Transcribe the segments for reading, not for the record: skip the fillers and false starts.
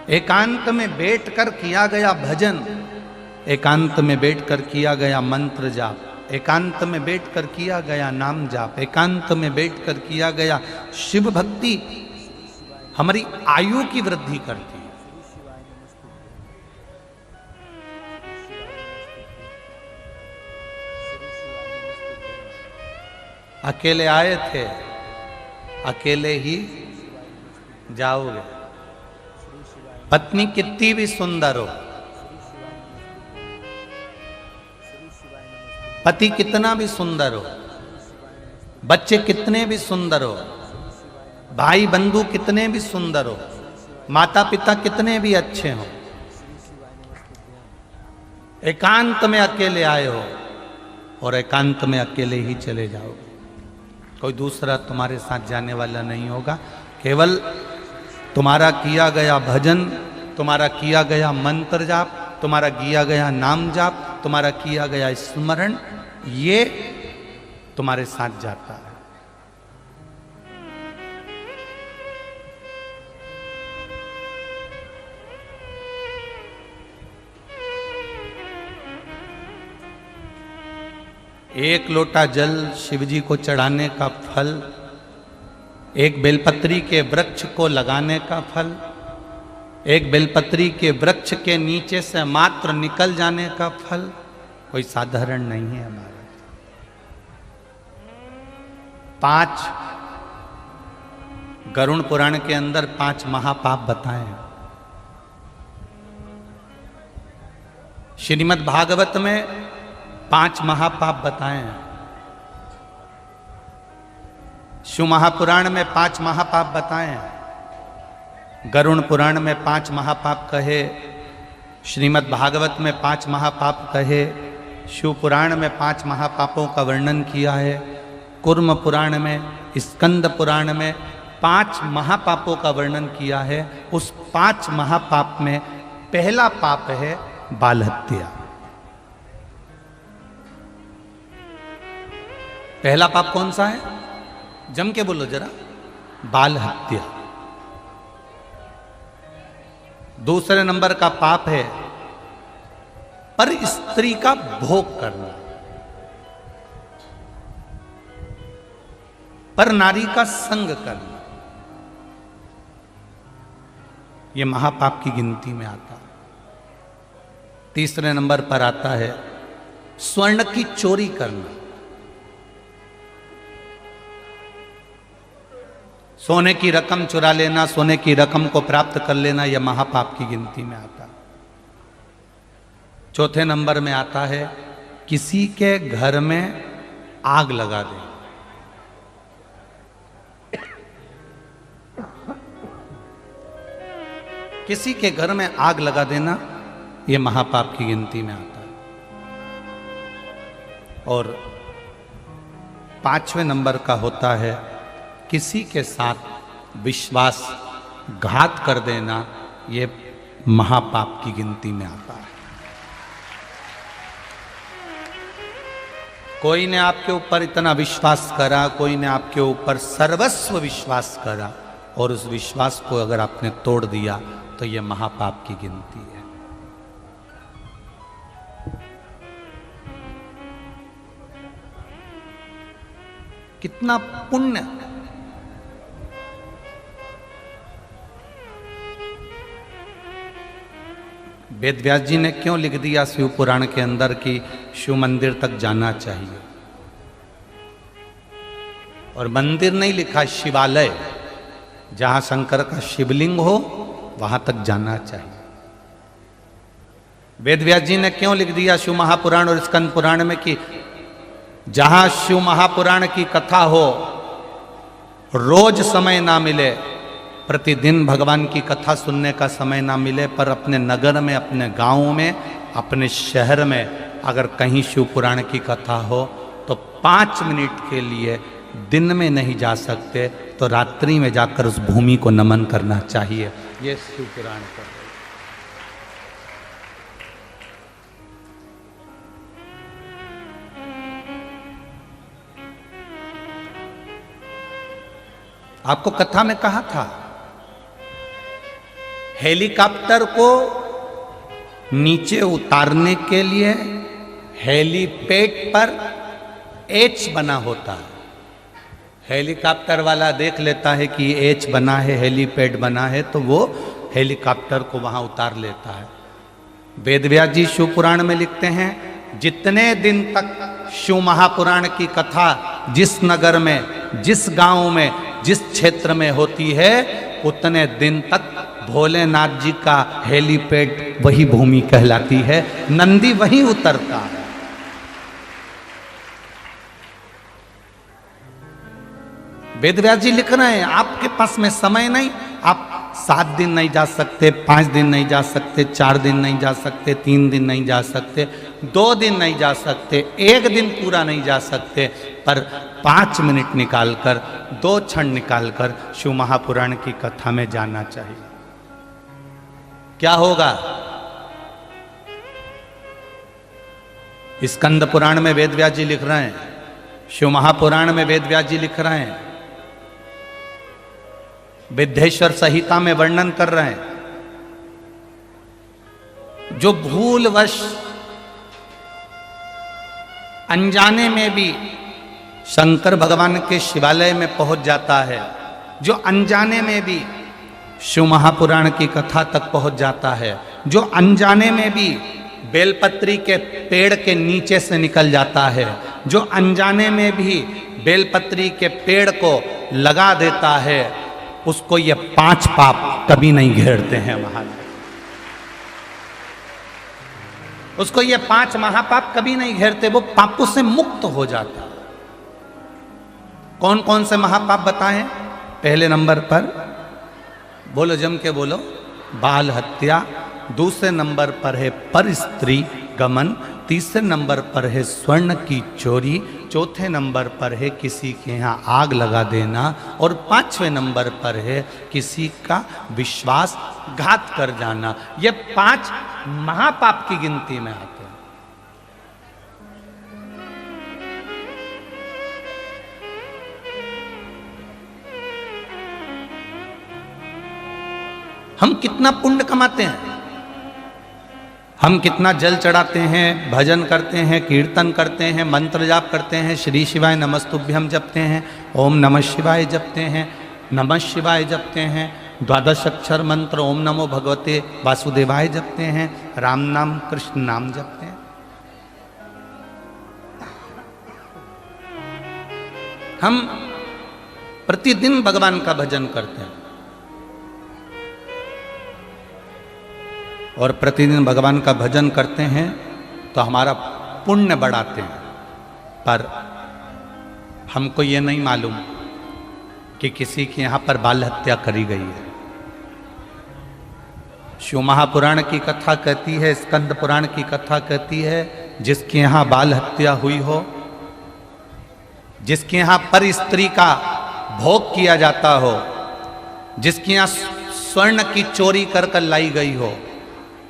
एकांत में बैठकर किया गया भजन, एकांत में बैठकर किया गया मंत्र जाप, एकांत में बैठकर किया गया नाम जाप, एकांत में बैठकर किया गया शिव भक्ति हमारी आयु की वृद्धि करती है। अकेले आए थे, अकेले ही जाओगे। पत्नी कितनी भी सुंदर हो, पति कितना भी सुंदर हो, बच्चे कितने भी सुंदर हो, भाई बंधु कितने भी सुंदर हो, माता पिता कितने भी अच्छे हो, एकांत में अकेले आए हो और एकांत में अकेले ही चले जाओगे। कोई दूसरा तुम्हारे साथ जाने वाला नहीं होगा। केवल तुम्हारा किया गया भजन, तुम्हारा किया गया मंत्र जाप, तुम्हारा किया गया नाम जाप, तुम्हारा किया गया स्मरण, ये तुम्हारे साथ जाता है। एक लोटा जल शिवजी को चढ़ाने का फल, एक बेलपत्री के वृक्ष को लगाने का फल, एक बेलपत्री के वृक्ष के नीचे से मात्र निकल जाने का फल कोई साधारण नहीं है हमारा। 5 गरुड़ पुराण के अंदर 5 महापाप बताए हैं। श्रीमद् भागवत में 5 महापाप बताए हैं। शिव महापुराण में 5 महापाप बताए हैं। गरुड़ पुराण में 5 महापाप कहे, श्रीमद् भागवत में 5 महापाप कहे, शिव पुराण में 5 महापापों का वर्णन किया है, कुर्म पुराण में, स्कंद पुराण में 5 महापापों का वर्णन किया है। उस 5 महापाप में पहला पाप है बाल हत्या। पहला पाप कौन सा है? जम के बोलो जरा। बाल हत्या। दूसरे नंबर का पाप है पर स्त्री का भोग करना, पर नारी का संग करना, यह महापाप की गिनती में आता है। तीसरे नंबर पर आता है स्वर्ण की चोरी करना, सोने की रकम चुरा लेना, सोने की रकम को प्राप्त कर लेना, यह महापाप की गिनती में आता है। चौथे नंबर में आता है किसी के घर में आग लगा दे। किसी के घर में आग लगा देना, यह महापाप की गिनती में आता है। और 5वें नंबर का होता है किसी के साथ विश्वासघात कर देना, यह महापाप की गिनती में आता है। कोई ने आपके ऊपर इतना विश्वास करा, कोई ने आपके ऊपर सर्वस्व विश्वास करा और उस विश्वास को अगर आपने तोड़ दिया तो यह महापाप की गिनती है। कितना पुण्य! वेद व्यास जी ने क्यों लिख दिया शिव पुराण के अंदर कि शिव मंदिर तक जाना चाहिए, और मंदिर नहीं लिखा, शिवालय, जहां शंकर का शिवलिंग हो वहां तक जाना चाहिए। वेद व्यास जी ने क्यों लिख दिया शिव महापुराण और स्कंद पुराण में कि जहां शिव महापुराण की कथा हो, रोज समय ना मिले, प्रतिदिन भगवान की कथा सुनने का समय ना मिले, पर अपने नगर में, अपने गांव में, अपने शहर में अगर कहीं शिव पुराण की कथा हो तो 5 मिनट के लिए दिन में नहीं जा सकते तो रात्रि में जाकर उस भूमि को नमन करना चाहिए। ये शिव पुराण का है। आपको कथा में कहा था हेलीकॉप्टर को नीचे उतारने के लिए हेलीपैड पर एच बना होता है। हेलीकॉप्टर वाला देख लेता है कि एच बना है, हेलीपैड बना है, तो वो हेलीकॉप्टर को वहां उतार लेता है। वेदव्यास जी शिव पुराण में लिखते हैं, जितने दिन तक शिव महापुराण की कथा जिस नगर में, जिस गांव में, जिस क्षेत्र में होती है, उतने दिन तक भोलेनाथ जी का हेलीपैड वही भूमि कहलाती है, नंदी वहीं उतरता है। वेदव्यास जी लिख रहे हैं, आपके पास में समय नहीं, आप 7 दिन नहीं जा सकते, 5 दिन नहीं जा सकते, 4 दिन नहीं जा सकते, 3 दिन नहीं जा सकते, 2 दिन नहीं जा सकते, 1 दिन पूरा नहीं जा सकते, पर 5 मिनट निकालकर, 2 क्षण निकालकर शिव महापुराण की कथा में जाना चाहिए। क्या होगा? स्कंद पुराण में वेदव्यास जी लिख रहे हैं, शिव महापुराण में वेदव्यास जी लिख रहे हैं, विद्येश्वर संहिता में वर्णन कर रहे हैं, जो भूलवश अनजाने में भी शंकर भगवान के शिवालय में पहुंच जाता है, जो अनजाने में भी शिव महापुराण की कथा तक पहुंच जाता है, जो अनजाने में भी बेलपत्री के पेड़ के नीचे से निकल जाता है, जो अनजाने में भी बेलपत्री के पेड़ को लगा देता है, उसको ये 5 पाप कभी नहीं घेरते हैं महाराज। उसको ये 5 महापाप कभी नहीं घेरते, वो पापों से मुक्त हो जाता। कौन कौन से महापाप बताएं? पहले नंबर पर बोलो, जम के बोलो, बाल हत्या। दूसरे नंबर पर है पर स्त्री गमन। तीसरे नंबर पर है स्वर्ण की चोरी। चौथे नंबर पर है किसी के यहाँ आग लगा देना। और 5वें नंबर पर है किसी का विश्वासघात कर जाना। ये 5 महापाप की गिनती में आते हैं। हम कितना पुण्य कमाते हैं, हम कितना जल चढ़ाते हैं, भजन करते हैं, कीर्तन करते हैं, मंत्र जाप करते हैं, श्री शिवाय नमस्तुभ्यम जपते हैं, ओम नमः शिवाय जपते हैं, नमः शिवाय जपते हैं, 12 अक्षर मंत्र ओम नमो भगवते वासुदेवाय जपते हैं, राम नाम कृष्ण नाम जपते हैं। हम प्रतिदिन भगवान का भजन करते हैं और प्रतिदिन भगवान का भजन करते हैं तो हमारा पुण्य बढ़ाते हैं। पर हमको ये नहीं मालूम कि किसी के यहाँ पर बाल हत्या करी गई है। शिव महापुराण की कथा कहती है, स्कंद पुराण की कथा कहती है, जिसके यहाँ बाल हत्या हुई हो, जिसके यहाँ पर स्त्री का भोग किया जाता हो, जिसके यहाँ स्वर्ण की चोरी कर कर लाई गई हो,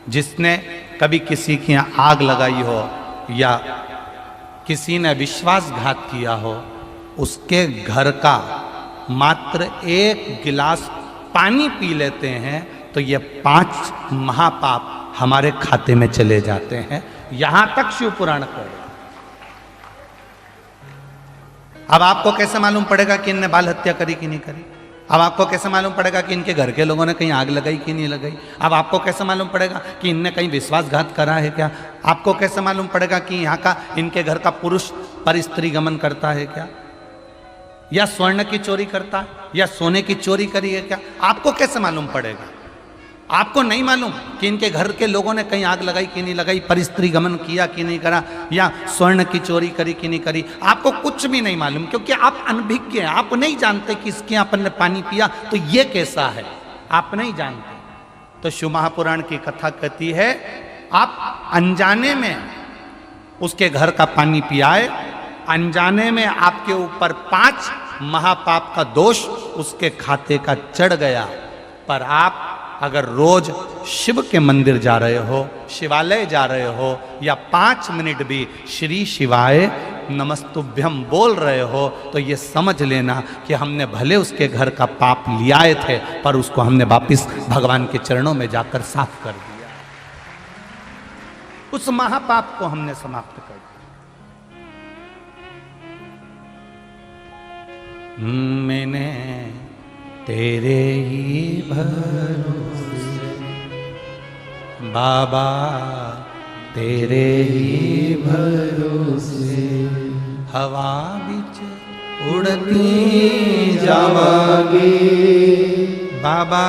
जिसने कभी किसी के यहाँ आग लगाई हो या किसी ने विश्वासघात किया हो, उसके घर का मात्र 1 गिलास पानी पी लेते हैं तो ये 5 महापाप हमारे खाते में चले जाते हैं। यहां तक शिव पुराण कर। अब आपको कैसे मालूम पड़ेगा कि इनने बाल हत्या करी कि नहीं करी? अब आपको कैसे मालूम पड़ेगा कि इनके घर के लोगों ने कहीं आग लगाई कि नहीं लगाई? अब आपको कैसे मालूम पड़ेगा कि इनने कहीं विश्वासघात करा है क्या? आपको कैसे मालूम पड़ेगा कि यहाँ का, इनके घर का पुरुष पर स्त्री गमन करता है क्या, या स्वर्ण की चोरी करता है, या सोने की चोरी करी है क्या? आपको कैसे मालूम पड़ेगा? आपको नहीं मालूम कि इनके घर के लोगों ने कहीं आग लगाई कि नहीं लगाई, पर स्त्री गमन किया कि नहीं करा, या स्वर्ण की चोरी करी कि नहीं करी? आपको कुछ भी नहीं मालूम, क्योंकि आप अनभिज्ञ हैं। आप नहीं जानते कि इसके यहाँ अपन ने पानी पिया तो ये कैसा है, आप नहीं जानते। तो शिव महापुराण की कथा कहती है, आप अनजाने में उसके घर का पानी पियाए, अनजाने में आपके ऊपर 5 महापाप का दोष उसके खाते का चढ़ गया। पर आप अगर रोज शिव के मंदिर जा रहे हो, शिवालय जा रहे हो, या 5 मिनट भी श्री शिवाय नमस्तुभ्यम बोल रहे हो तो ये समझ लेना कि हमने भले उसके घर का पाप लियाए थे, पर उसको हमने वापिस भगवान के चरणों में जाकर साफ कर दिया, उस महापाप को हमने समाप्त कर दिया। मैंने तेरे ही भरोसे बाबा, तेरे ही भरोसे हवा बिच उड़ती जावागी बाबा,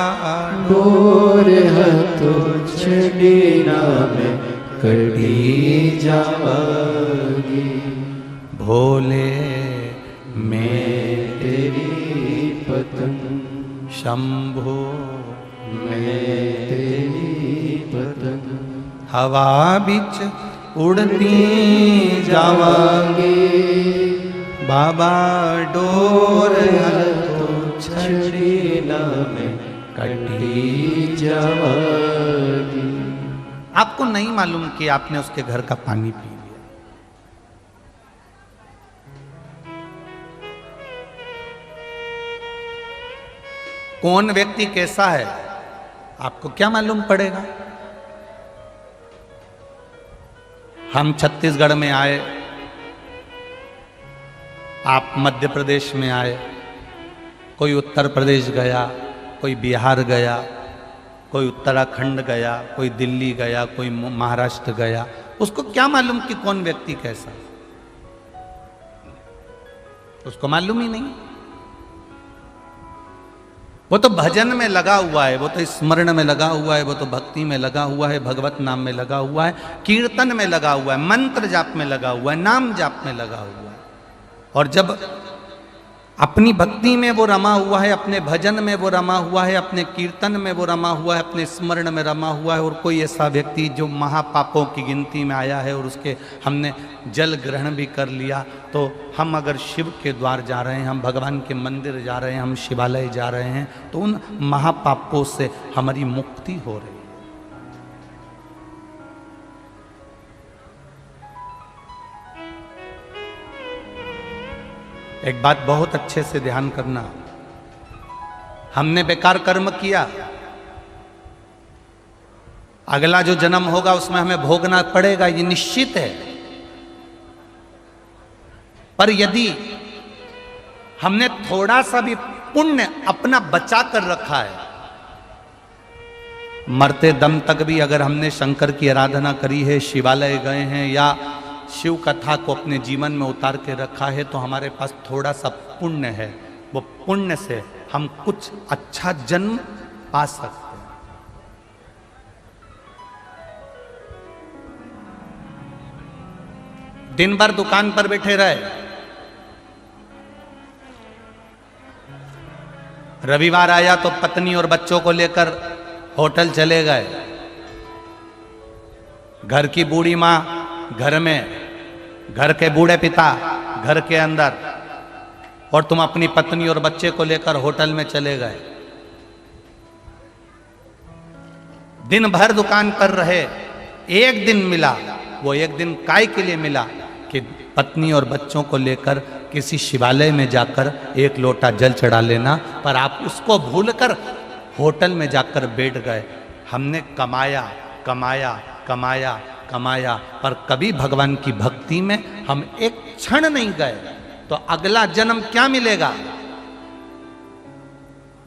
डोर हथो छड़ी ना में कड़ी जावागी। भोले मैं तेरी पतंग, शंभो मैं तेरी पतंग, हवा बिच उड़ती जावांगी बाबा, डोर हथो छड़ी ना में कड़ी जावागी। आपको नहीं मालूम कि आपने उसके घर का पानी पी लिया। कौन व्यक्ति कैसा है आपको क्या मालूम पड़ेगा। हम छत्तीसगढ़ में आए, आप मध्य प्रदेश में आए, कोई उत्तर प्रदेश गया, कोई बिहार गया, कोई उत्तराखंड गया, कोई दिल्ली गया, कोई महाराष्ट्र गया, उसको क्या मालूम कि कौन व्यक्ति कैसा, उसको मालूम ही नहीं। वो तो भजन में लगा हुआ है, वो तो स्मरण में लगा हुआ है, वो तो भक्ति में लगा हुआ है, भगवत नाम में लगा हुआ है, कीर्तन में लगा हुआ है, मंत्र जाप में लगा हुआ है, नाम जाप में लगा हुआ है। और जब अपनी भक्ति में वो रमा हुआ है, अपने भजन में वो रमा हुआ है, अपने कीर्तन में वो रमा हुआ है, अपने स्मरण में रमा हुआ है, और कोई ऐसा व्यक्ति जो महापापों की गिनती में आया है और उसके हमने जल ग्रहण भी कर लिया, तो हम अगर शिव के द्वार जा रहे हैं, हम भगवान के मंदिर जा रहे हैं, हम शिवालय जा रहे हैं, तो उन महापापों से हमारी मुक्ति हो रही है। एक बात बहुत अच्छे से ध्यान करना, हमने बेकार कर्म किया, अगला जो जन्म होगा उसमें हमें भोगना पड़ेगा, ये निश्चित है। पर यदि हमने थोड़ा सा भी पुण्य अपना बचा कर रखा है, मरते दम तक भी अगर हमने शंकर की आराधना करी है, शिवालय गए हैं या शिव कथा को अपने जीवन में उतार के रखा है, तो हमारे पास थोड़ा सा पुण्य है, वो पुण्य से हम कुछ अच्छा जन्म पा सकते हैं। दिन भर दुकान पर बैठे रहे, रविवार आया तो पत्नी और बच्चों को लेकर होटल चले गए, घर की बूढ़ी माँ घर में, घर के बूढ़े पिता घर के अंदर, और तुम अपनी पत्नी और बच्चे को लेकर होटल में चले गए। दिन भर दुकान पर रहे, एक दिन मिला, वो एक दिन काय के लिए मिला कि पत्नी और बच्चों को लेकर किसी शिवालय में जाकर एक लोटा जल चढ़ा लेना, पर आप उसको भूलकर होटल में जाकर बैठ गए। हमने कमाया कमाया कमाया कमाया, पर कभी भगवान की भक्ति में हम एक क्षण नहीं गए, तो अगला जन्म क्या मिलेगा।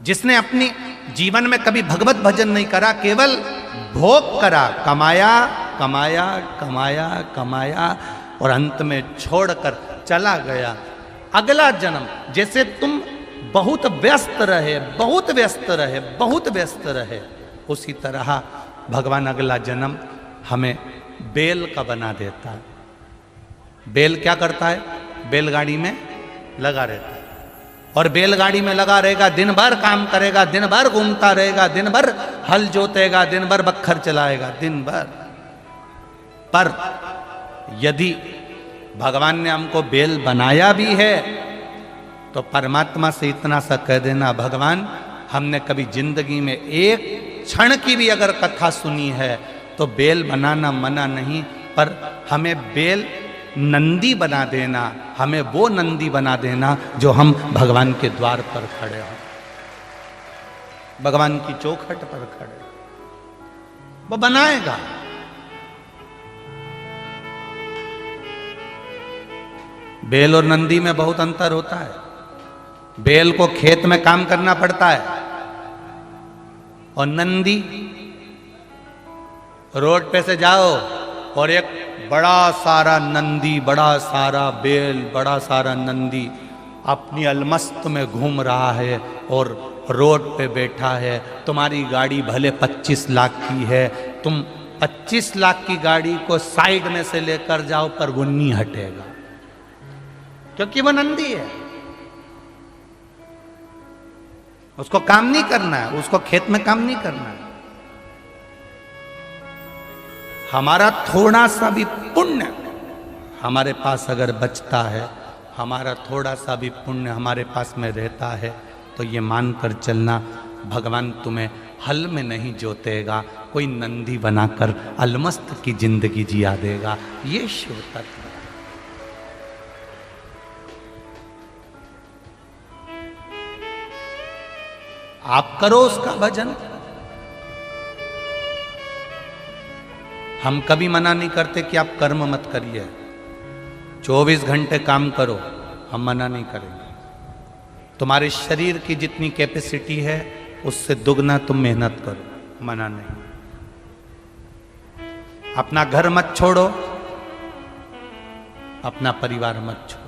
जिसने अपनी जीवन में कभी भगवत भजन नहीं करा, केवल भोग करा, कमाया कमाया कमाया कमाया और अंत में छोड़कर चला गया, अगला जन्म जैसे तुम बहुत व्यस्त रहे, बहुत व्यस्त रहे, बहुत व्यस्त रहे, उसी तरह भगवान अगला जन्म हमें बैल का बना देता है। बैल क्या करता है, बैलगाड़ी में लगा रहता है, और बैलगाड़ी में लगा रहेगा, दिन भर काम करेगा, दिन भर घूमता रहेगा, दिन भर हल जोतेगा, दिन भर बखर चलाएगा, दिन भर। पर यदि भगवान ने हमको बैल बनाया भी है, तो परमात्मा से इतना सा कह देना, भगवान हमने कभी जिंदगी में एक क्षण की भी अगर कथा सुनी है, तो बैल बनाना मना नहीं, पर हमें बैल नंदी बना देना, हमें वो नंदी बना देना जो हम भगवान के द्वार पर खड़े हों, भगवान की चौखट पर खड़े। वो बनाएगा। बैल और नंदी में बहुत अंतर होता है। बैल को खेत में काम करना पड़ता है और नंदी रोड पे से जाओ और एक बड़ा सारा नंदी, बड़ा सारा बैल, बड़ा सारा नंदी अपनी अलमस्त में घूम रहा है और रोड पे बैठा है। तुम्हारी गाड़ी भले 25 लाख की है, तुम 25 लाख की गाड़ी को साइड में से लेकर जाओ पर वो नहीं हटेगा, क्योंकि वो नंदी है। उसको काम नहीं करना है, उसको खेत में काम नहीं करना है। हमारा थोड़ा सा भी पुण्य हमारे पास अगर बचता है, हमारा थोड़ा सा भी पुण्य हमारे पास में रहता है, तो ये मानकर चलना भगवान तुम्हें हल में नहीं जोतेगा, कोई नंदी बनाकर अलमस्त की जिंदगी जिया देगा। ये शिव तत्व है। आप करो उसका भजन। हम कभी मना नहीं करते कि आप कर्म मत करिए, 24 घंटे काम करो, हम मना नहीं करेंगे। तुम्हारे शरीर की जितनी कैपेसिटी है उससे दुगना तुम मेहनत करो, मना नहीं। अपना घर मत छोड़ो, अपना परिवार मत छोड़ो।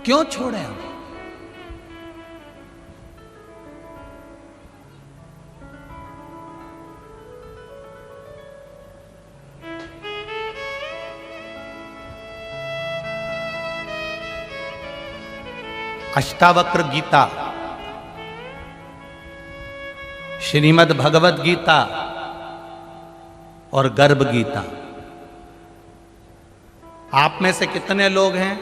क्यों छोड़े हम? अष्टावक्र गीता, श्रीमद् भगवत गीता और गर्भ गीता। आप में से कितने लोग हैं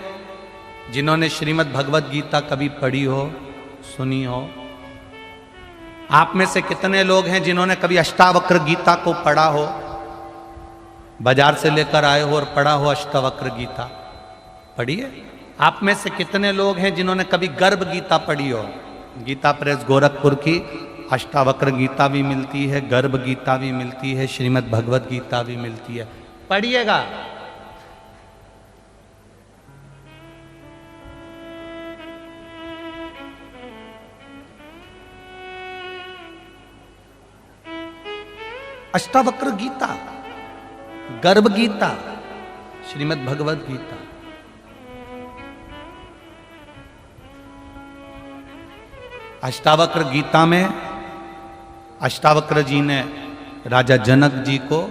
जिन्होंने श्रीमद् भगवत गीता कभी पढ़ी हो, सुनी हो? आप में से कितने लोग हैं जिन्होंने कभी अष्टावक्र गीता को पढ़ा हो, बाजार से लेकर आए हो और पढ़ा हो अष्टावक्र गीता? पढ़िए। आप में से कितने लोग हैं जिन्होंने कभी गर्भ गीता पढ़ी हो? गीता प्रेस गोरखपुर की अष्टावक्र गीता भी मिलती है, गर्भ गीता भी मिलती है, श्रीमद् भगवत गीता भी मिलती है, पढ़िएगा। अष्टावक्र गीता, गर्भ गीता, श्रीमद् भगवत गीता। अष्टावक्र गीता में अष्टावक्र जी ने राजा जनक जी को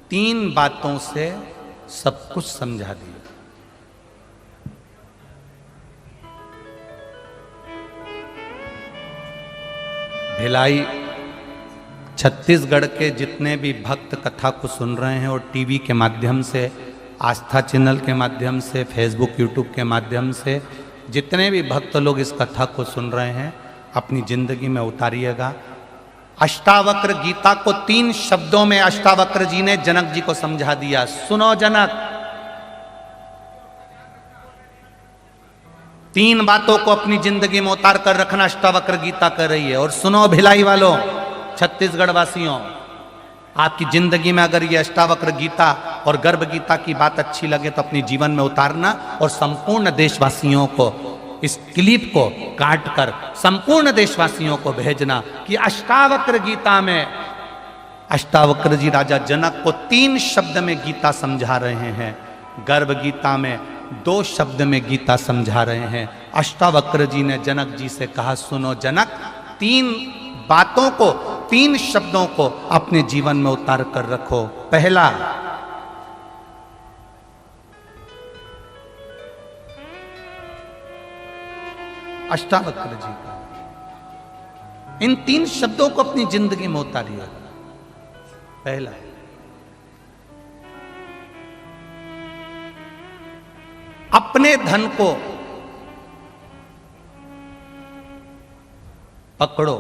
3 बातों से सब कुछ समझा दिया। भिलाई छत्तीसगढ़ के जितने भी भक्त कथा को सुन रहे हैं और टीवी के माध्यम से, आस्था चैनल के माध्यम से, फेसबुक यूट्यूब के माध्यम से जितने भी भक्त लोग इस कथा को सुन रहे हैं, अपनी जिंदगी में उतारिएगा। अष्टावक्र गीता को 3 शब्दों में अष्टावक्र जी ने जनक जी को समझा दिया। सुनो जनक, 3 बातों को अपनी जिंदगी में उतार कर रखना अष्टावक्र गीता कर रही है। और सुनो भिलाई वालों, छत्तीसगढ़ वासियों, आपकी जिंदगी में अगर ये अष्टावक्र गीता और गर्भ गीता की बात अच्छी लगे तो अपने जीवन में उतारना और संपूर्ण देशवासियों को इस क्लिप को काट कर संपूर्ण देशवासियों को भेजना कि अष्टावक्र गीता में अष्टावक्र जी राजा जनक को 3 शब्द में गीता समझा रहे हैं, गर्भ गीता में 2 शब्द में गीता समझा रहे हैं। अष्टावक्र जी ने जनक जी से कहा, सुनो जनक, 3 बातों को, 3 शब्दों को अपने जीवन में उतार कर रखो। पहला, अष्टावक्र जी का इन 3 शब्दों को अपनी जिंदगी में उतारिए। पहला, अपने धन को पकड़ो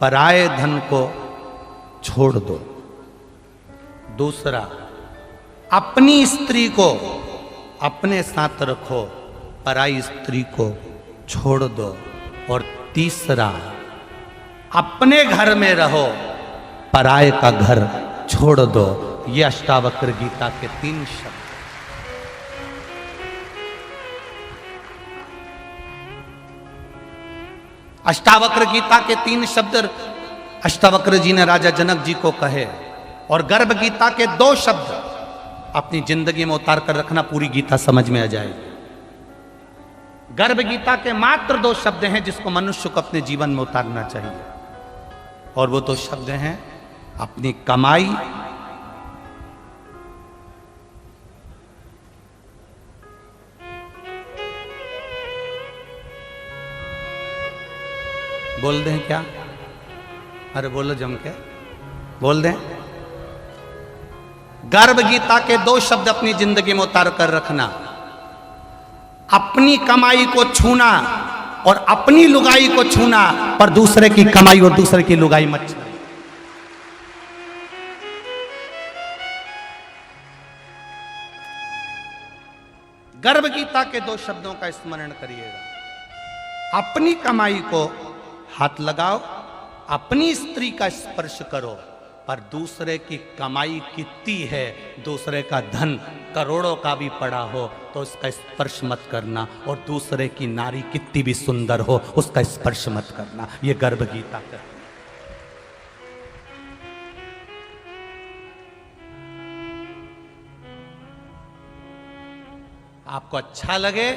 पराये धन को छोड़ दो। दूसरा, अपनी स्त्री को अपने साथ रखो, पराई स्त्री को छोड़ दो। और तीसरा, अपने घर में रहो, पराये का घर छोड़ दो। ये अष्टावक्र गीता के 3 शब्द। अष्टावक्र गीता के 3 शब्द अष्टावक्र जी ने राजा जनक जी को कहे। और गर्भ गीता के 2 शब्द अपनी जिंदगी में उतार कर रखना, पूरी गीता समझ में आ जाएगी। गर्भ गीता के मात्र 2 शब्द हैं जिसको मनुष्य को अपने जीवन में उतारना चाहिए। और वो 2 शब्द हैं अपनी कमाई बोल दें क्या? अरे बोलो जम के बोल दें। गर्भ गीता के 2 शब्द अपनी जिंदगी में उतार कर रखना, अपनी कमाई को छूना और अपनी लुगाई को छूना, पर दूसरे की कमाई और दूसरे की लुगाई मत छूना। गर्भ गीता के 2 शब्दों का स्मरण करिएगा। अपनी कमाई को हाथ लगाओ, अपनी स्त्री का स्पर्श करो, पर दूसरे की कमाई कितनी है, दूसरे का धन करोड़ों का भी पड़ा हो तो उसका स्पर्श मत करना। और दूसरे की नारी कितनी भी सुंदर हो उसका स्पर्श मत करना। ये गर्भ गीता का। आपको अच्छा लगे,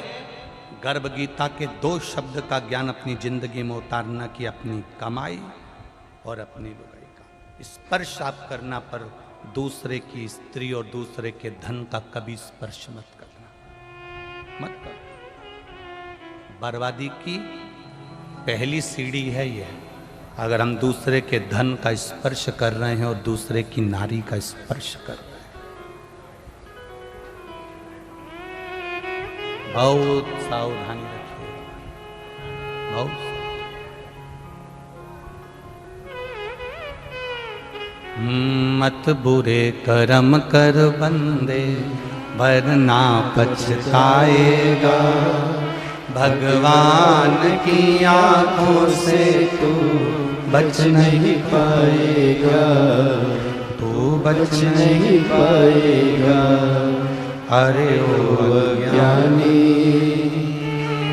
गर्भ गीता के 2 शब्द का ज्ञान अपनी जिंदगी में उतारना कि अपनी कमाई और अपनी लुगाई का स्पर्श आप करना, पर दूसरे की स्त्री और दूसरे के धन का कभी स्पर्श मत करना, मत करो। बर्बादी की पहली सीढ़ी है ये, अगर हम दूसरे के धन का स्पर्श कर रहे हैं और दूसरे की नारी का स्पर्श कर रहे हैं। बहुत सावधानी रखिए, बहुत। मत बुरे कर्म कर बंदे, वरना पछताएगा। भगवान की आंखों से तू बच नहीं पाएगा, तू बच नहीं पाएगा। अरे ओ अज्ञानी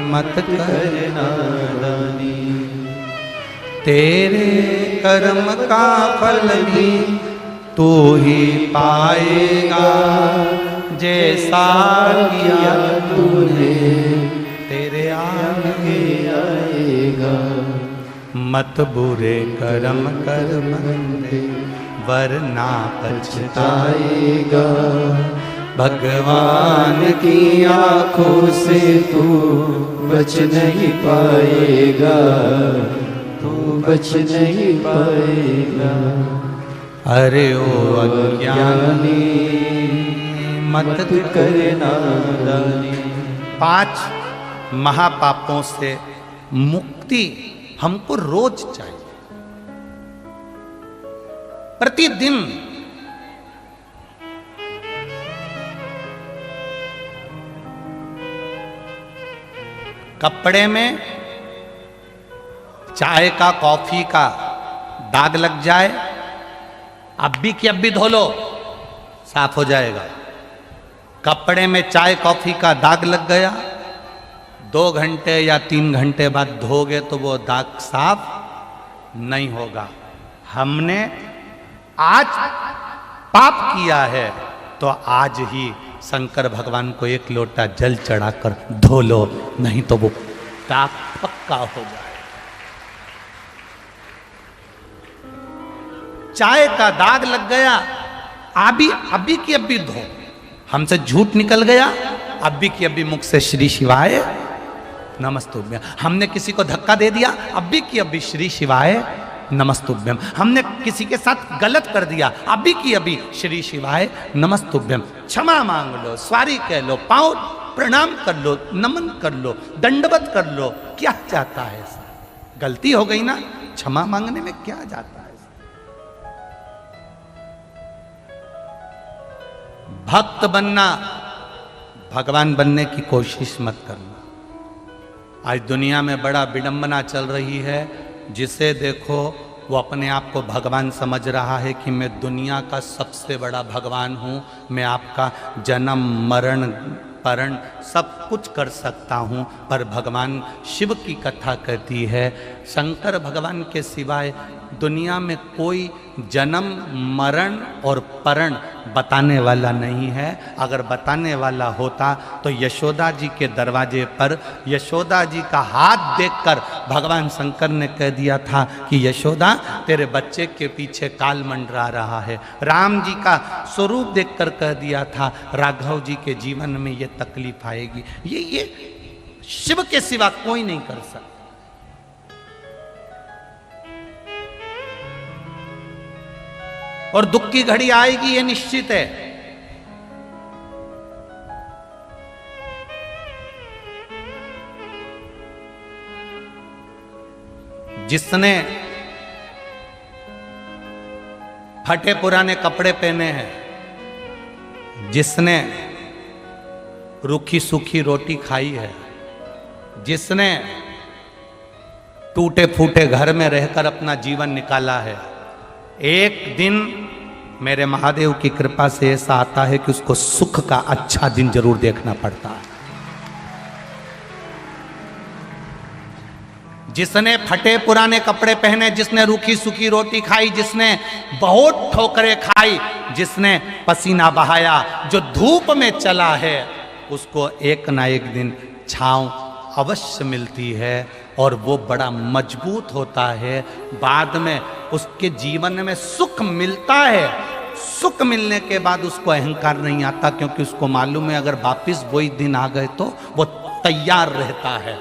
मत कर नादानी, तेरे कर्म का फल भी तू ही पाएगा। जैसा किया तूने तेरे आगे आएगा। मत बुरे कर्म कर बंदे, वरना पछताएगा। भगवान की आंखों से तू बच नहीं पाएगा, तू बच नहीं पाएगा। अरे ओ अज्ञानी मत कर नादानी। 5 महापापों से मुक्ति हमको रोज चाहिए, प्रतिदिन। कपड़े में चाय का कॉफी का दाग लग जाए, अभी की अभी धो लो, साफ हो जाएगा। कपड़े में चाय कॉफी का दाग लग गया, 2 घंटे या 3 घंटे बाद धोगे तो वो दाग साफ नहीं होगा। हमने आज पाप किया है तो आज ही शंकर भगवान को 1 लोटा जल चढ़ाकर धो लो, नहीं तो वो दाग पक्का हो जाए। चाय का दाग लग गया, अभी की अभी धो। हमसे झूठ निकल गया, अभी की अभी मुख से श्री शिवाय नमस्तुभ्यम। हमने किसी को धक्का दे दिया, अभी की अभी श्री शिवाय नमस्तुभ्यम। हमने किसी के साथ गलत कर दिया, अभी की अभी श्री शिवाय नमस्तुभ्यम। क्षमा मांग लो, सॉरी कह लो, पांव प्रणाम कर लो, नमन कर लो, दंडवत कर लो। क्या चाहता है? गलती हो गई ना, क्षमा मांगने में क्या जाता है? भक्त बनना, भगवान बनने की कोशिश मत करना। आज दुनिया में बड़ा विडंबना चल रही है, जिसे देखो वो अपने आप को भगवान समझ रहा है कि मैं दुनिया का सबसे बड़ा भगवान हूँ, मैं आपका जन्म मरण परण सब कुछ कर सकता हूँ। पर भगवान शिव की कथा कहती है, शंकर भगवान के सिवाय दुनिया में कोई जन्म मरण और परण बताने वाला नहीं है। अगर बताने वाला होता तो यशोदा जी के दरवाजे पर यशोदा जी का हाथ देखकर भगवान शंकर ने कह दिया था कि यशोदा तेरे बच्चे के पीछे काल मंडरा रहा है। राम जी का स्वरूप देखकर कह दिया था राघव जी के जीवन में ये तकलीफ आएगी। ये शिव के सिवा कोई नहीं कर सकता। और दुख की घड़ी आएगी, ये निश्चित है। जिसने फटे पुराने कपड़े पहने हैं, जिसने रूखी सूखी रोटी खाई है, जिसने टूटे फूटे घर में रहकर अपना जीवन निकाला है, एक दिन मेरे महादेव की कृपा से ऐसा आता है कि उसको सुख का अच्छा दिन जरूर देखना पड़ता है। जिसने फटे पुराने कपड़े पहने, जिसने रूखी सूखी रोटी खाई, जिसने बहुत ठोकरें खाई, जिसने पसीना बहाया, जो धूप में चला है, उसको एक ना एक दिन छांव अवश्य मिलती है और वो बड़ा मजबूत होता है। बाद में उसके जीवन में सुख मिलता है। सुख मिलने के बाद उसको अहंकार नहीं आता, क्योंकि उसको मालूम है अगर वापिस वही दिन आ गए तो वो तैयार रहता है।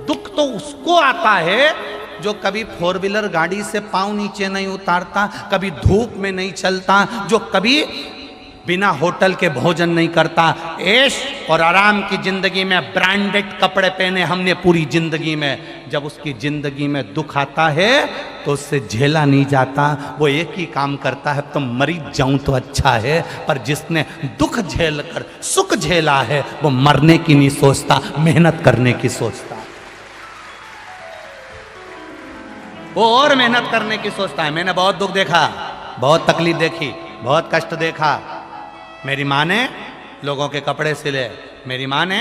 दुख तो उसको आता है जो कभी फोर व्हीलर गाड़ी से पांव नीचे नहीं उतारता, कभी धूप में नहीं चलता, जो कभी बिना होटल के भोजन नहीं करता, ऐश और आराम की जिंदगी में ब्रांडेड कपड़े पहने हमने पूरी जिंदगी में। जब उसकी जिंदगी में दुख आता है तो उससे झेला नहीं जाता, वो एक ही काम करता है, तो मरी जाऊं तो अच्छा है। पर जिसने दुख झेल कर सुख झेला है, वो मरने की नहीं सोचता, मेहनत करने की सोचता है। वो और मेहनत करने की सोचता है। मैंने बहुत दुख देखा, बहुत तकलीफ देखी, बहुत कष्ट देखा। मेरी माँ ने लोगों के कपड़े सिले, मेरी माँ ने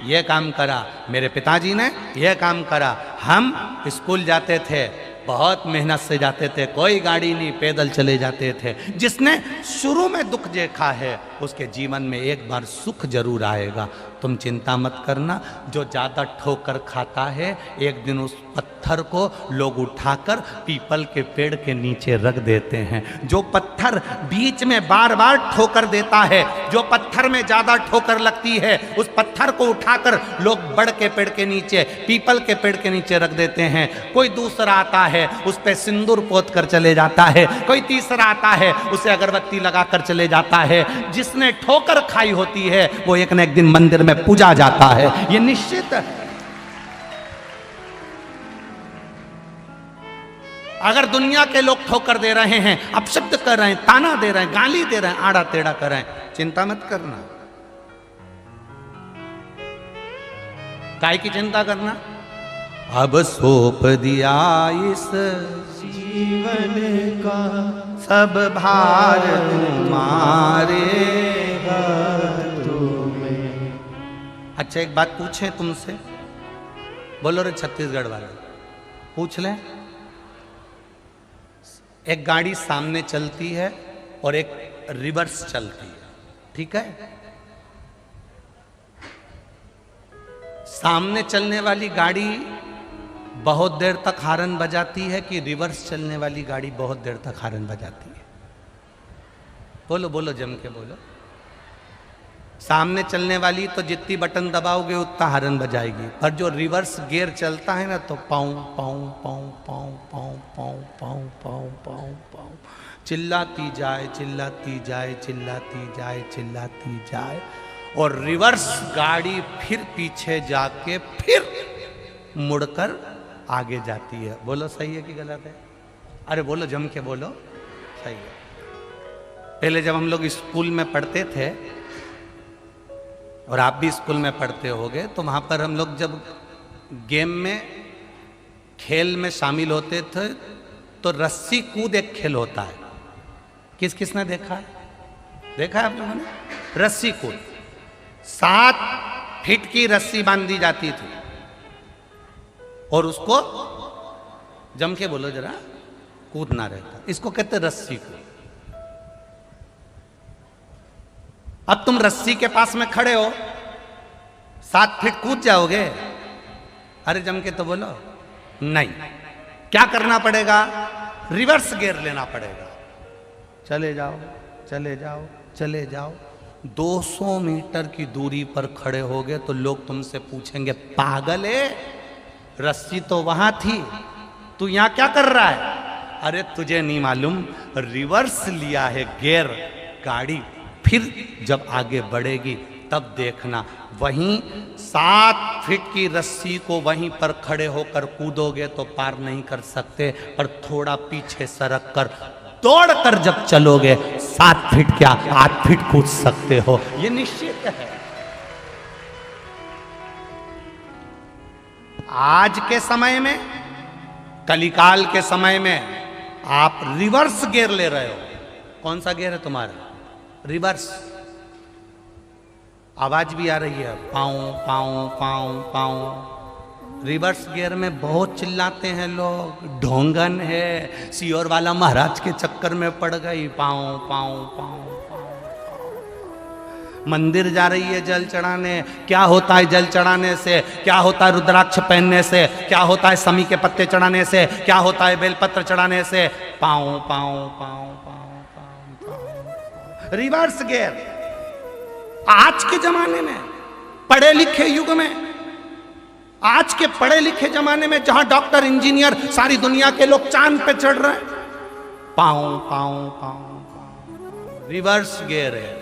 ये काम करा, मेरे पिताजी ने ये काम करा। हम स्कूल जाते थे, बहुत मेहनत से जाते थे, कोई गाड़ी नहीं, पैदल चले जाते थे। जिसने शुरू में दुख देखा है, उसके जीवन में एक बार सुख जरूर आएगा। तुम चिंता मत करना। जो ज़्यादा ठोकर खाता है, एक दिन उस पत्थर को लोग उठाकर पीपल के पेड़ के नीचे रख देते हैं। जो पत्थर बीच में बार बार ठोकर देता है, जो पत्थर में ज़्यादा ठोकर लगती है, उस पत्थर को उठाकर लोग बड़ के पेड़ के नीचे, पीपल के पेड़ के नीचे रख देते हैं। कोई दूसरा आता है, उस पे सिंदूर पोत कर चले जाता है। कोई तीसरा आता है, उसे अगरबत्ती लगाकर चले जाता है। जिसने ठोकर खाई होती है, वो एक न एक दिन मंदिर में पूजा जाता है, ये निश्चित है। अगर दुनिया के लोग ठोकर दे रहे हैं, अपशब्द कर रहे हैं, ताना दे रहे हैं, गाली दे रहे हैं, आड़ा टेढ़ा कर रहे हैं, चिंता मत करना। काय की चिंता करना? अब सौंप दिया इस जीवन का सब भार तुम्हारे हाथों में। अच्छा एक बात पूछें तुमसे, बोलो रे छत्तीसगढ़ वाले, पूछ लें। एक गाड़ी सामने चलती है और एक रिवर्स चलती है, ठीक है? सामने चलने वाली गाड़ी बहुत देर तक हॉर्न बजाती है कि रिवर्स चलने वाली गाड़ी बहुत देर तक हॉर्न बजाती है? बोलो बोलो, जम के बोलो। सामने चलने वाली तो जितनी बटन दबाओगे उतना हॉर्न बजाएगी, पर जो रिवर्स गियर चलता है ना, तो पाँव पाँव पाँव पाँव पाँव पाँव पाँव पाँव पाँव पाँव चिल्लाती जाए, चिल्लाती जाए, चिल्लाती जाए, चिल्लाती जाए। और रिवर्स गाड़ी फिर पीछे जाके फिर मुड़कर आगे जाती है। बोलो सही है कि गलत है? अरे बोलो, जम के बोलो, सही है। पहले जब हम लोग स्कूल में पढ़ते थे, और आप भी स्कूल में पढ़ते होगे, तो वहां पर हम लोग जब गेम में, खेल में शामिल होते थे तो रस्सी कूद एक खेल होता है। किस किसने देखा है? देखा है आप लोगों ने? रस्सी कूद, 7 फीट की रस्सी बांधी जाती थी और उसको जम के बोलो जरा, कूदना रहता। इसको कहते रस्सी कूद। अब तुम रस्सी के पास में खड़े हो, 7 फीट कूद जाओगे? अरे जम के तो बोलो, नहीं। क्या करना पड़ेगा? रिवर्स गियर लेना पड़ेगा। चले जाओ, चले जाओ, चले जाओ। 200 मीटर की दूरी पर खड़े होगे तो लोग तुमसे पूछेंगे, पागल है, रस्सी तो वहां थी, तू यहां क्या कर रहा है? अरे तुझे नहीं मालूम, रिवर्स लिया है गियर गाड़ी, फिर जब आगे बढ़ेगी तब देखना। वहीं 7 फीट की रस्सी को वहीं पर खड़े होकर कूदोगे तो पार नहीं कर सकते, पर थोड़ा पीछे सरक कर दौड़ कर जब चलोगे 7 फीट क्या 8 फीट कूद सकते हो, ये निश्चित है। आज के समय में, कलिकाल के समय में आप रिवर्स गियर ले रहे हो। कौन सा गियर है तुम्हारा? रिवर्स। आवाज भी आ रही है, पाँव पाँव पाँव पाँव। रिवर्स गियर में बहुत चिल्लाते हैं लोग, ढोंगन है, सियोर वाला महाराज के चक्कर में पड़ गई, पाँव पाँव पाँव पाँव। मंदिर जा रही है जल चढ़ाने, क्या होता है जल चढ़ाने से? क्या होता है रुद्राक्ष पहनने से? क्या होता है समी के पत्ते चढ़ाने से? क्या होता है बेलपत्र चढ़ाने से? पाँव पाँव पाँव पाँव पाँव। Reverse gear. आज के जमाने में, पढ़े लिखे युग में, आज के पढ़े लिखे जमाने में, जहां डॉक्टर इंजीनियर सारी दुनिया के लोग चांद पे चढ़ रहे हैं, पाँव पाँव पाँव पाँव, रिवर्स गियर है।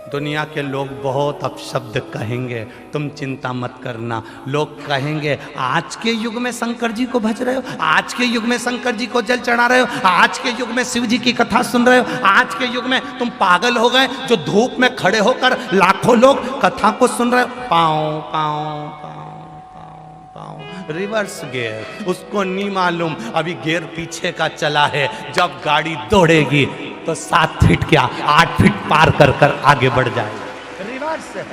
दुनिया के लोग बहुत अपशब्द कहेंगे, तुम चिंता मत करना। लोग कहेंगे, आज के युग में शंकर जी को भज रहे हो, आज के युग में शंकर जी को जल चढ़ा रहे हो, आज के युग में शिव जी की कथा सुन रहे हो, आज के युग में तुम पागल हो गए जो धूप में खड़े होकर लाखों लोग कथा को सुन रहे हो। पाँव पाँव पाँव पाँव पाँव, रिवर्स गियर। उसको नहीं मालूम अभी गियर पीछे का चला है, जब गाड़ी दौड़ेगी तो 7 फीट क्या 8 फीट पार कर कर आगे बढ़ जाए। रिवर्स है।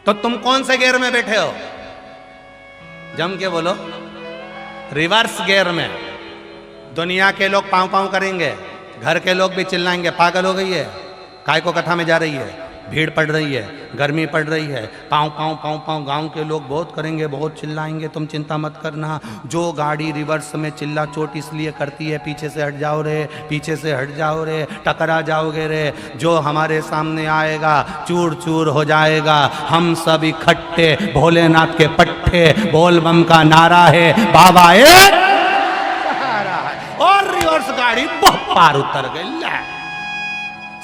तो तुम कौन से गियर में बैठे हो? जम के बोलो, रिवर्स गियर में। दुनिया के लोग पाँव पाँव करेंगे, घर के लोग भी चिल्लाएंगे, पागल हो गई है, काय को कथा में जा रही है, भीड़ पड़ रही है, गर्मी पड़ रही है, पाँव पाँव पाँव पाँव। गांव के लोग बहुत करेंगे, बहुत चिल्लाएंगे, तुम चिंता मत करना। जो गाड़ी रिवर्स में चिल्ला चोट इसलिए करती है, पीछे से हट जाओ रे, पीछे से हट जाओ रे, टकरा जाओगे रे, जो हमारे सामने आएगा चूर चूर हो जाएगा। हम सब इकट्ठे भोलेनाथ के पट्टे, बोल बम का नारा है, बाबा एक सहारा है। और रिवर्स गाड़ी बहुत पार उतर गई।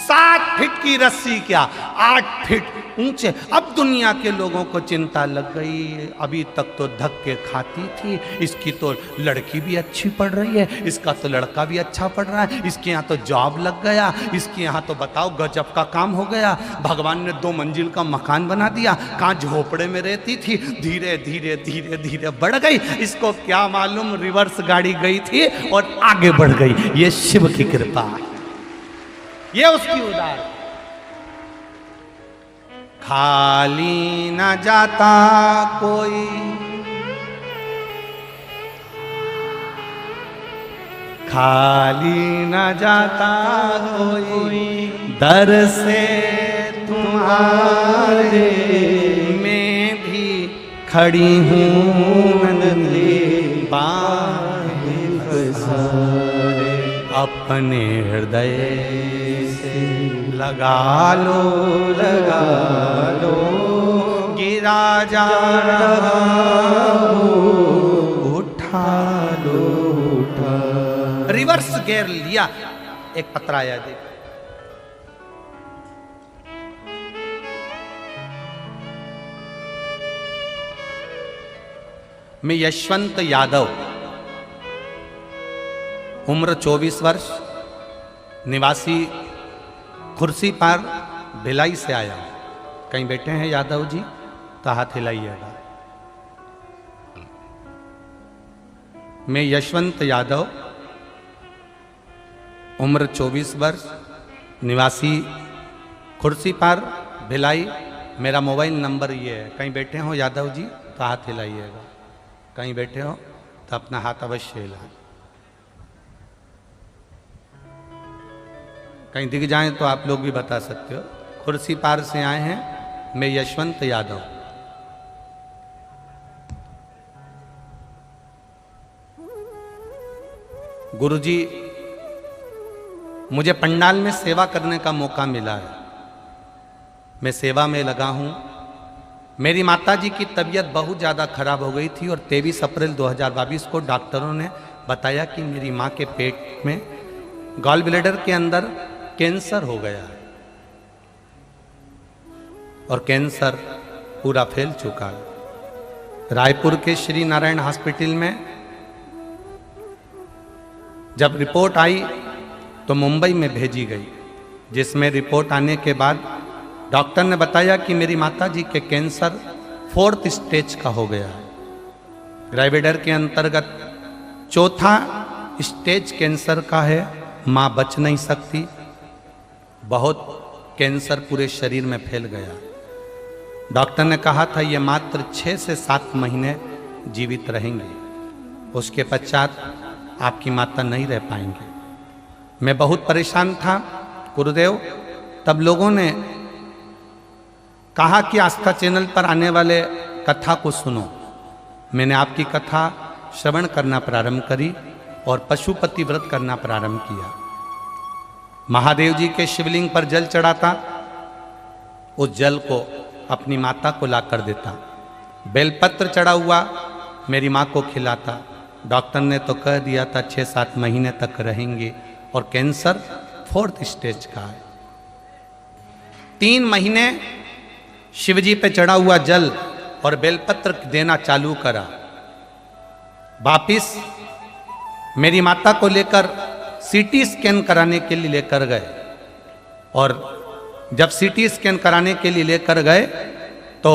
7 फीट की रस्सी क्या 8 फीट ऊंचे। अब दुनिया के लोगों को चिंता लग गई, अभी तक तो धक्के खाती थी, इसकी तो लड़की भी अच्छी पढ़ रही है, इसका तो लड़का भी अच्छा पढ़ रहा है, इसके यहाँ तो जॉब लग गया, इसके यहाँ तो बताओ गजब का काम हो गया, भगवान ने 2 मंजिल का मकान बना दिया, कहाँ झोपड़े में रहती थी, धीरे धीरे धीरे धीरे बढ़ गई। इसको क्या मालूम रिवर्स गाड़ी गई थी और आगे बढ़ गई। ये शिव की कृपा, ये उसकी उदार। खाली न जाता कोई, खाली न जाता कोई, दर से तुम्हारे मैं भी खड़ी हूँ नंदी बाहें फसारे। अपने हृदय लगा लो गिरा जा रहा हो, उठा लो उठा। रिवर्स गियर लिया, एक पत्रा आया देख, मैं यशवंत यादव, उम्र 24 वर्ष, निवासी खुर्सीपार भिलाई से आया हूं। कहीं बैठे हैं यादव जी तो हाथ हिलाइएगा। मैं यशवंत यादव, उम्र 24 वर्ष, निवासी खुर्सीपार भिलाई। मेरा मोबाइल नंबर ये है। कहीं बैठे हो यादव जी तो हाथ हिलाइएगा। कहीं बैठे हो तो अपना हाथ अवश्य हिलाएं। कहीं दिख जाएं तो आप लोग भी बता सकते हो। खुर्सीपार से आए हैं, मैं यशवंत यादव। गुरुजी, मुझे पंडाल में सेवा करने का मौका मिला है। मैं सेवा में लगा हूं। मेरी माताजी की तबीयत बहुत ज़्यादा खराब हो गई थी और 23 अप्रैल 2022 को डॉक्टरों ने बताया कि मेरी माँ के पेट में गॉल ब्लैडर के अंदर कैंसर हो गया है और कैंसर पूरा फैल चुका है। रायपुर के श्री नारायण हॉस्पिटल में जब रिपोर्ट आई तो मुंबई में भेजी गई, जिसमें रिपोर्ट आने के बाद डॉक्टर ने बताया कि मेरी माताजी के कैंसर 4th स्टेज का हो गया है। ग्राइविडर के अंतर्गत 4था स्टेज कैंसर का है। माँ बच नहीं सकती, बहुत कैंसर पूरे शरीर में फैल गया। डॉक्टर ने कहा था ये मात्र 6 से 7 महीने जीवित रहेंगे, उसके पश्चात आपकी माता नहीं रह पाएंगे। मैं बहुत परेशान था गुरुदेव। तब लोगों ने कहा कि आस्था चैनल पर आने वाले कथा को सुनो। मैंने आपकी कथा श्रवण करना प्रारंभ करी और पशुपति व्रत करना प्रारंभ किया। महादेव जी के शिवलिंग पर जल चढ़ाता, उस जल को अपनी माता को ला कर देता। बेलपत्र चढ़ा हुआ मेरी माँ को खिलाता। डॉक्टर ने तो कह दिया था 6-7 महीने तक रहेंगे और कैंसर 4th स्टेज का है। 3 महीने शिवजी पे चढ़ा हुआ जल और बेलपत्र देना चालू करा। वापिस मेरी माता को लेकर सीटी स्कैन कराने के लिए लेकर गए और जब सीटी स्कैन कराने के लिए लेकर गए तो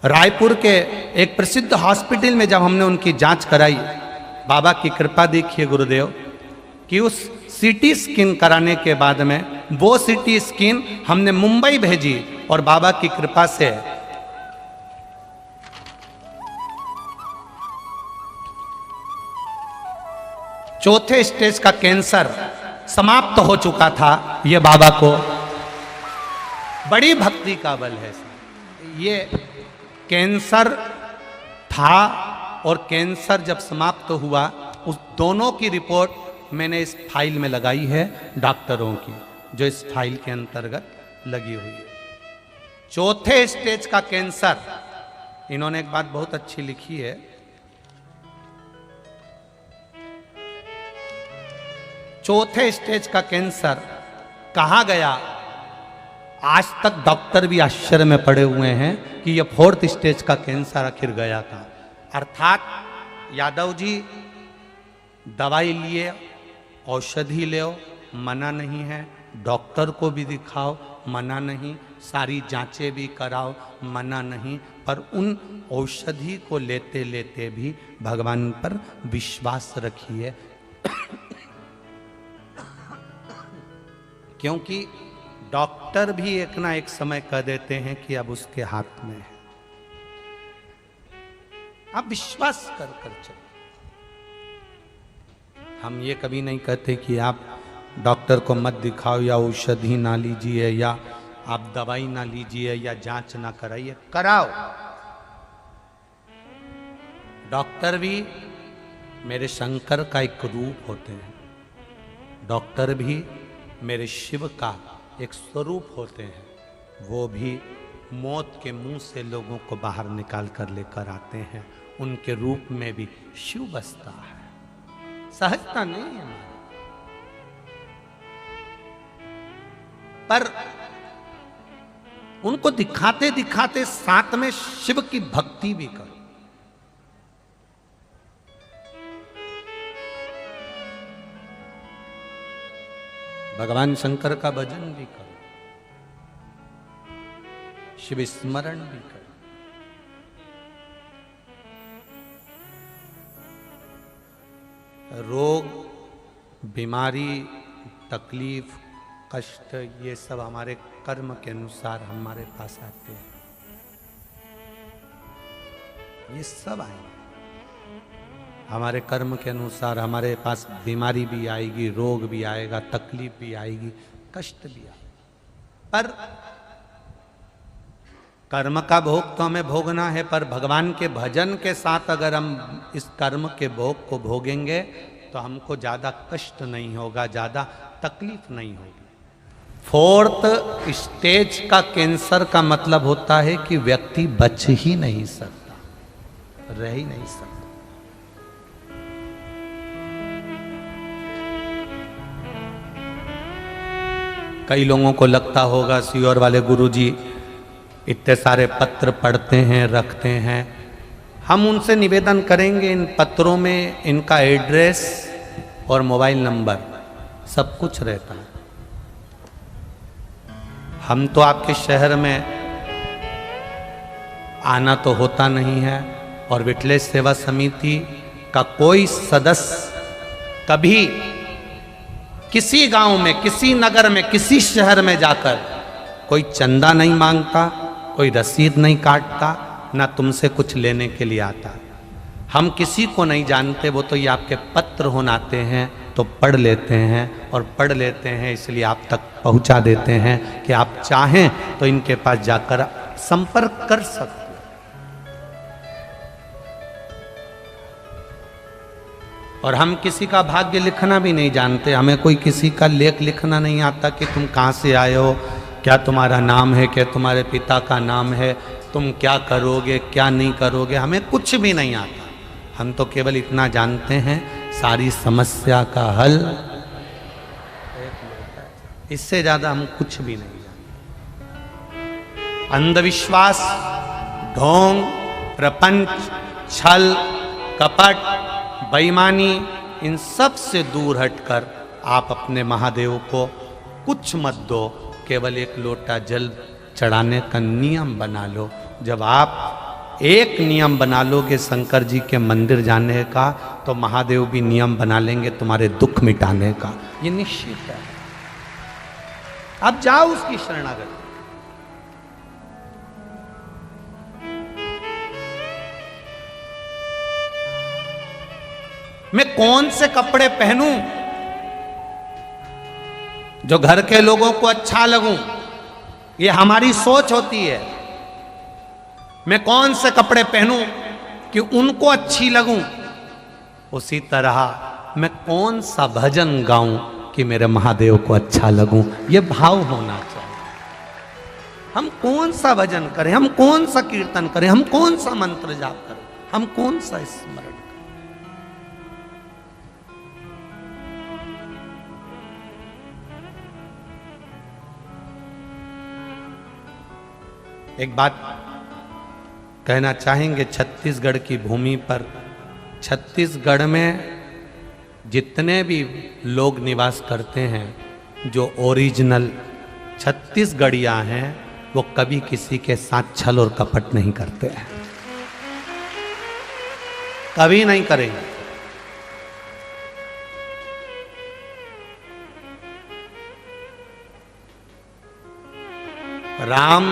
रायपुर के एक प्रसिद्ध हॉस्पिटल में जब हमने उनकी जांच कराई, बाबा की कृपा देखिए गुरुदेव कि उस सीटी स्कैन कराने के बाद में वो सीटी स्कैन हमने मुंबई भेजी और बाबा की कृपा से चौथे स्टेज का कैंसर समाप्त हो चुका था। ये बाबा को बड़ी भक्ति का बल है। ये कैंसर था और कैंसर जब समाप्त हुआ, उस दोनों की रिपोर्ट मैंने इस फाइल में लगाई है, डॉक्टरों की, जो इस फाइल के अंतर्गत लगी हुई है। चौथे स्टेज का कैंसर, इन्होंने एक बात बहुत अच्छी लिखी है। चौथे स्टेज का कैंसर कहाँ गया, आज तक डॉक्टर भी आश्चर्य में पड़े हुए हैं कि यह 4th स्टेज का कैंसर आखिर गया था। अर्थात यादव जी दवाई लिए, औषधि ले, मना नहीं है, डॉक्टर को भी दिखाओ, मना नहीं, सारी जांचें भी कराओ, मना नहीं, पर उन औषधि को लेते लेते भी भगवान पर विश्वास रखिए क्योंकि डॉक्टर भी एक ना एक समय कह देते हैं कि अब उसके हाथ में है। आप विश्वास कर कर चलो। हम ये कभी नहीं कहते कि आप डॉक्टर को मत दिखाओ या औषधि ना लीजिए या आप दवाई ना लीजिए या जांच ना कराइए, कराओ। डॉक्टर भी मेरे शंकर का एक रूप होते हैं, डॉक्टर भी मेरे शिव का एक स्वरूप होते हैं। वो भी मौत के मुंह से लोगों को बाहर निकाल कर लेकर आते हैं। उनके रूप में भी शिव बसता है, सहजता नहीं है। पर उनको दिखाते दिखाते साथ में शिव की भक्ति भी करो। भगवान शंकर का भजन भी करो, शिव स्मरण भी करो। रोग, बीमारी, तकलीफ, कष्ट, ये सब हमारे कर्म के अनुसार हमारे पास आते हैं। ये सब आएंगे हमारे कर्म के अनुसार। हमारे पास बीमारी भी आएगी, रोग भी आएगा, तकलीफ भी आएगी, कष्ट भी आएगा। पर कर्म का भोग तो हमें भोगना है, पर भगवान के भजन के साथ अगर हम इस कर्म के भोग को भोगेंगे तो हमको ज़्यादा कष्ट नहीं होगा, ज़्यादा तकलीफ नहीं होगी। 4th स्टेज का कैंसर का मतलब होता है कि व्यक्ति बच ही नहीं सकता, रह ही नहीं सकता। कई लोगों को लगता होगा सीहोर वाले गुरुजी इतने सारे पत्र पढ़ते हैं, रखते हैं। हम उनसे निवेदन करेंगे, इन पत्रों में इनका एड्रेस और मोबाइल नंबर सब कुछ रहता है। हम तो आपके शहर में आना तो होता नहीं है, और विठलेश सेवा समिति का कोई सदस्य कभी किसी गांव में, किसी नगर में, किसी शहर में जाकर कोई चंदा नहीं मांगता, कोई रसीद नहीं काटता, ना तुमसे कुछ लेने के लिए आता। हम किसी को नहीं जानते, वो तो ये आपके पत्र होनाते हैं तो पढ़ लेते हैं, और पढ़ लेते हैं इसलिए आप तक पहुंचा देते हैं कि आप चाहें तो इनके पास जाकर संपर्क कर सकते। और हम किसी का भाग्य लिखना भी नहीं जानते, हमें कोई किसी का लेख लिखना नहीं आता कि तुम कहाँ से आए हो, क्या तुम्हारा नाम है, क्या तुम्हारे पिता का नाम है, तुम क्या करोगे, क्या नहीं करोगे, हमें कुछ भी नहीं आता। हम तो केवल इतना जानते हैं सारी समस्या का हल, इससे ज्यादा हम कुछ भी नहीं जानते। अंधविश्वास, ढोंग, प्रपंच, छल, कपट, बेईमानी, इन सब से दूर हटकर आप अपने महादेव को कुछ मत दो, केवल एक लोटा जल चढ़ाने का नियम बना लो। जब आप एक नियम बना लोगे शंकर जी के मंदिर जाने का, तो महादेव भी नियम बना लेंगे तुम्हारे दुख मिटाने का, ये निश्चित है। अब जाओ उसकी शरणागति। मैं कौन से कपड़े पहनूं जो घर के लोगों को अच्छा लगूं, ये हमारी सोच होती है। मैं कौन से कपड़े पहनूं कि उनको अच्छी लगूं, उसी तरह मैं कौन सा भजन गाऊं कि मेरे महादेव को अच्छा लगूं, ये भाव होना चाहिए। हम कौन सा भजन करें, हम कौन सा कीर्तन करें, हम कौन सा मंत्र जाप करें, हम कौन सा स्मरण करें। एक बात कहना चाहेंगे, छत्तीसगढ़ की भूमि पर, छत्तीसगढ़ में जितने भी लोग निवास करते हैं, जो ओरिजिनल छत्तीसगढ़िया हैं, वो कभी किसी के साथ छल और कपट नहीं करते हैं, कभी नहीं करेंगे। राम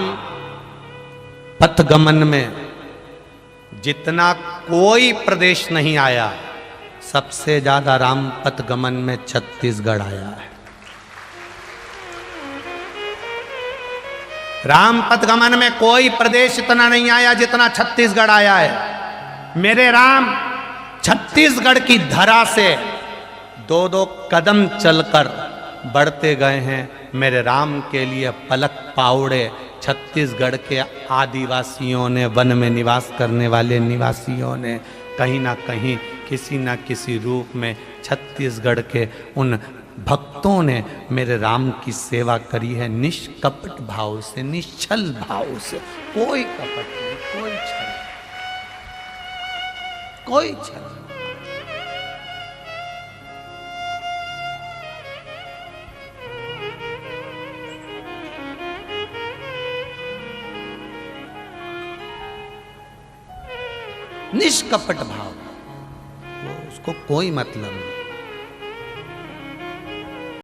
पथगमन में जितना कोई प्रदेश नहीं आया, सबसे ज्यादा राम पथगमन में छत्तीसगढ़ आया है। राम पथगमन में कोई प्रदेश इतना नहीं आया जितना छत्तीसगढ़ आया है। मेरे राम छत्तीसगढ़ की धरा से 2-2 कदम चलकर बढ़ते गए हैं। मेरे राम के लिए पलक पाउड़े छत्तीसगढ़ के आदिवासियों ने, वन में निवास करने वाले निवासियों ने कहीं ना कहीं, किसी ना किसी रूप में छत्तीसगढ़ के उन भक्तों ने मेरे राम की सेवा करी है, निष्कपट भाव से, निश्चल भाव से। कोई कपट नहीं, कोई छल, कोई छल। निष्कपट भाव, वो उसको कोई मतलब नहीं।